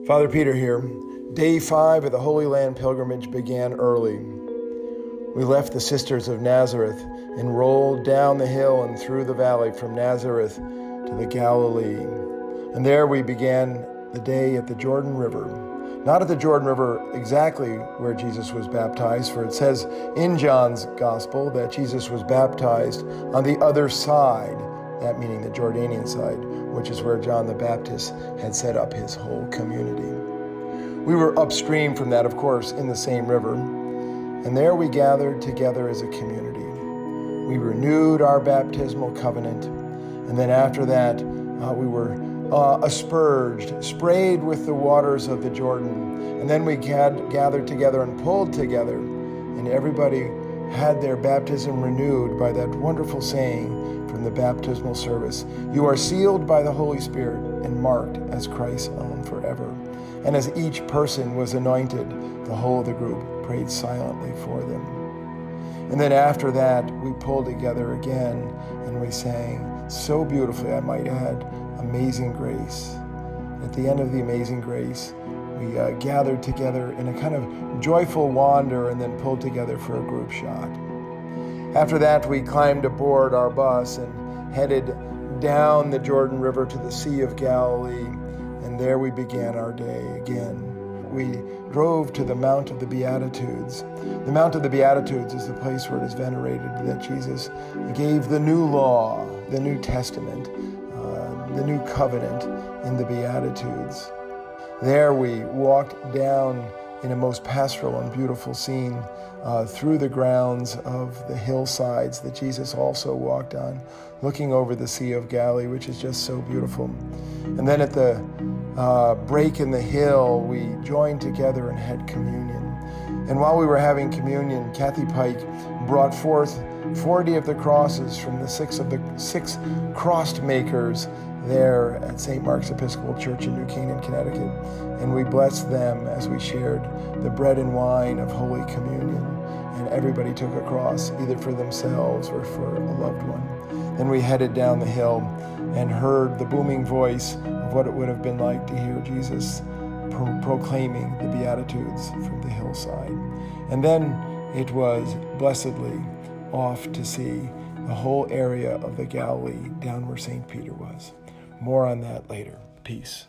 Father Peter here. Day 5 of the Holy Land pilgrimage began early. We left the Sisters of Nazareth and rolled down the hill and through the valley from Nazareth to the Galilee. And there we began the day at the Jordan River. Not at the Jordan River exactly where Jesus was baptized, for it says in John's Gospel that Jesus was baptized on the other side, that meaning the Jordanian side, which is where John the Baptist had set up his whole community. We were upstream from that, of course, in the same river, and there we gathered together as a community. We renewed our baptismal covenant, and then after that, we were asperged, sprayed with the waters of the Jordan, and then we gathered together and pulled together, and everybody had their baptism renewed by that wonderful saying from the baptismal service, "You are sealed by the Holy Spirit and marked as Christ's own forever." And as each person was anointed, the whole of the group prayed silently for them. And then after that, we pulled together again and we sang so beautifully, I might add, Amazing Grace. At the end of the Amazing Grace, we gathered together in a kind of joyful wander and then pulled together for a group shot. After that, we climbed aboard our bus and headed down the Jordan River to the Sea of Galilee, and there we began our day again. We drove to the Mount of the Beatitudes. The Mount of the Beatitudes is the place where it is venerated that Jesus gave the new law, the New Testament, the new covenant in the Beatitudes. There we walked down in a most pastoral and beautiful scene through the grounds of the hillsides that Jesus also walked on, looking over the Sea of Galilee, which is just so beautiful. And then at the break in the hill, we joined together and had communion. And while we were having communion, Kathy Pike brought forth 40 of the crosses from the six cross makers there at St. Mark's Episcopal Church in New Canaan, Connecticut. And we blessed them as we shared the bread and wine of Holy Communion. And everybody took a cross, either for themselves or for a loved one. Then we headed down the hill and heard the booming voice of what it would have been like to hear Jesus proclaiming the Beatitudes from the hillside. And then it was blessedly off to see the whole area of the Galilee down where St. Peter was. More on that later. Peace.